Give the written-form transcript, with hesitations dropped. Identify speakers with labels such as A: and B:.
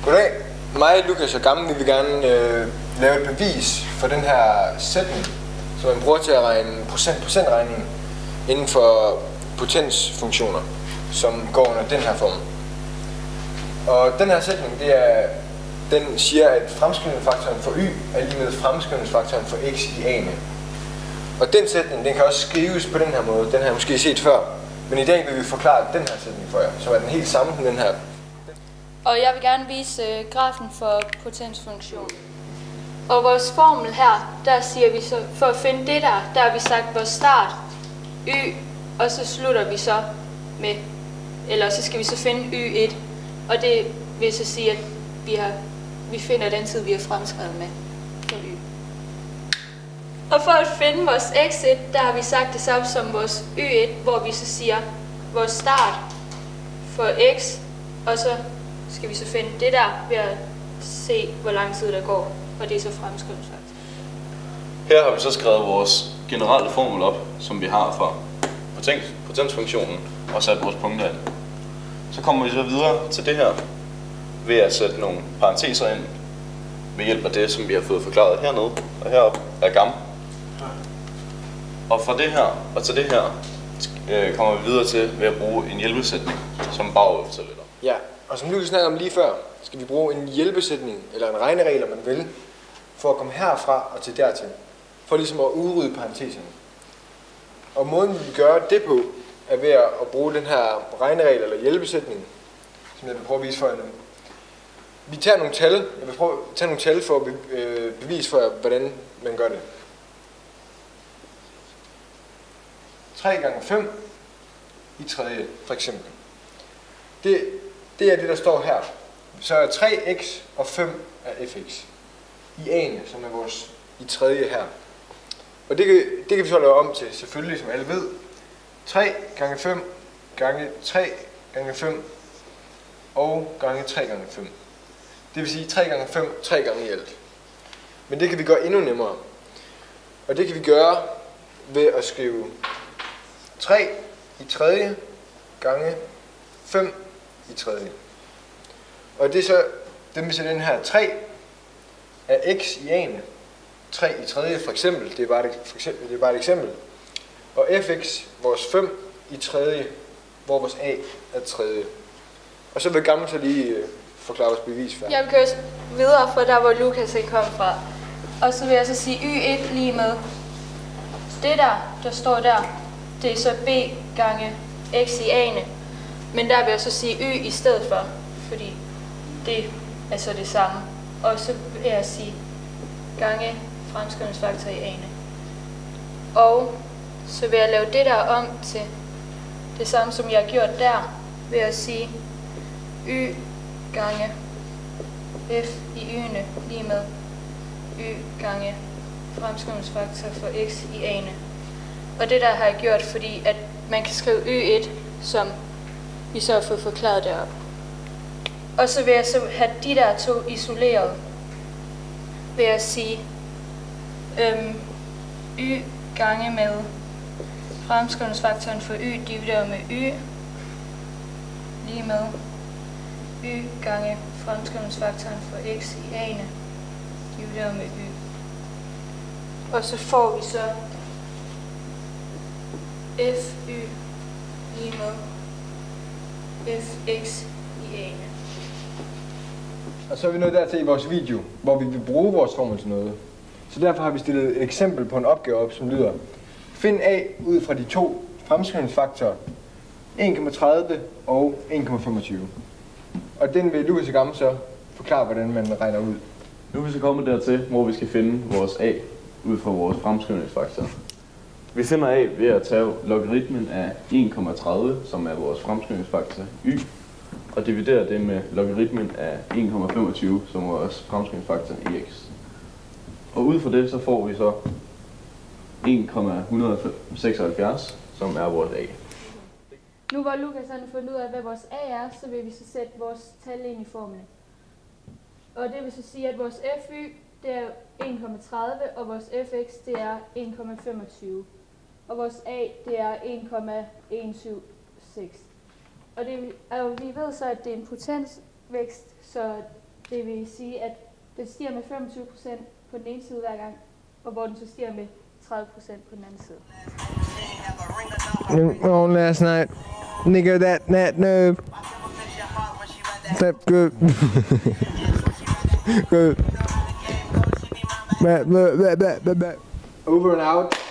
A: Goddag. Mig, Lukas og Gammel, vi vil gerne lave et bevis for den her sætning, som man bruger til at regne procentregningen inden for potensfunktioner, som går under den her form. Og den her sætning, den siger, at fremskrivningsfaktoren for y er lige med fremskrivningsfaktoren for x i a'ene. Og den sætning, den kan også skrives på den her måde. Den har jeg måske set før. Men i dag vil vi forklare den her sætning for jer, som er den helt samme som den her.
B: Og jeg vil gerne vise grafen for potensfunktionen. Og vores formel her, der siger vi så, for at finde det der har vi sagt vores start, y, og så slutter vi så med, eller så skal vi så finde y1. Og det vil så sige, at vi finder den tid, vi har fremskrevet med på y. Og for at finde vores x1, der har vi sagt det samme som vores y1, hvor vi så siger vores start for x, og så skal vi så finde det der ved at se, hvor lang tid der går, og det er så fremskrivningsfaktor.
C: Her har vi så skrevet vores generelle formel op, som vi har for potensfunktionen, og sat vores punkter ind. Så kommer vi så videre til det her, ved at sætte nogle parenteser ind, ved hjælp af det, som vi har fået forklaret hernede, og heroppe er gammel. Og fra det her og til det her kommer vi videre til ved at bruge en hjælpesætning, som bagefter lidt om.
A: Ja, og som Lukas snakkede om lige før, skal vi bruge en hjælpesætning, eller en regneregel, om man vil, for at komme herfra og til dertil, for ligesom at udrydde parenteserne. Og måden vi gøre det på, er ved at bruge den her regneregel eller hjælpesætning, som jeg vil prøve at vise for jer nu. Vi tager nogle tal, jeg vil prøve at tage nogle tal for at bevise for jer, hvordan man gør det. 3 gange 5 i tredje, for eksempel. Det er det, der står her. Så er 3x og 5 er fx. I a'ene, som er vores i tredje her. Og det kan vi så lave om til, selvfølgelig, som alle ved. 3 gange 5 gange 3 gange 5 og gange 3 gange 5. Det vil sige 3 gange 5, 3 gange i alt. Men det kan vi gøre endnu nemmere. Og det kan vi gøre ved at skrive 3 i tredje gange 5 i tredje. Og det er så, det vil sige den her 3 er x i a'ene. 3 i tredje for eksempel, det er bare et eksempel. Og fx, vores 5 i tredje, hvor vores a er tredje. Og så vil Gammel så lige forklare vores bevis før.
B: Jeg vil køre videre fra der, hvor Lukas kom fra. Og så vil jeg så sige y1 lige med det der står der, det er så b gange x i a'ene. Men der vil jeg så sige y i stedet for, fordi det er så det samme. Og så vil jeg sige gange fremskrivningsfaktor i a'ene. Og så vil jeg lave det der om til det samme, som jeg har gjort der, ved at sige y gange f i y'ene lige med y gange fremskrivningsfaktor for x i a'ene. Og det der har jeg gjort, fordi at man kan skrive y1, som vi så har fået forklaret deroppe. Og så vil jeg så have de der to isoleret ved at sige y gange med fremskrivningsfaktoren for y divideret med y lige med y gange fremskrivningsfaktoren for x i a'ene divideret med y. Og så får vi så fy lige med fx i a'ene.
A: Og så er vi nået dertil i vores video, hvor vi vil bruge vores formel til noget. Så derfor har vi stillet et eksempel på en opgave op, som lyder: find a ud fra de to fremskrivningsfaktorer 1,30 og 1,25. Og den vil Lukas og Gammel så forklare, hvordan man regner ud.
C: Nu er vi så kommet dertil, hvor vi skal finde vores a ud fra vores fremskrivningsfaktor. Vi finder a ved at tage logaritmen af 1,30, som er vores fremskrivningsfaktor y, og dividere det med logaritmen af 1,25, som er vores fremskrivningsfaktor i x. Og ud fra det så får vi så 1,176, som er vores a.
B: Nu hvor Lukas har fundet ud af, hvad vores a er, så vil vi så sætte vores tal ind i formlen. Og det vil så sige, at vores fy det er 1,30, og vores fx det er 1,25. Og vores a det er 1,176. Og vi ved så, at det er en potensvækst, så Det vil sige, at den stiger med 25% på den ene side hver gang, og hvor den så stiger med 30% på den anden side.
A: On last night, nigga, that nerve. That good. Good. Over and out.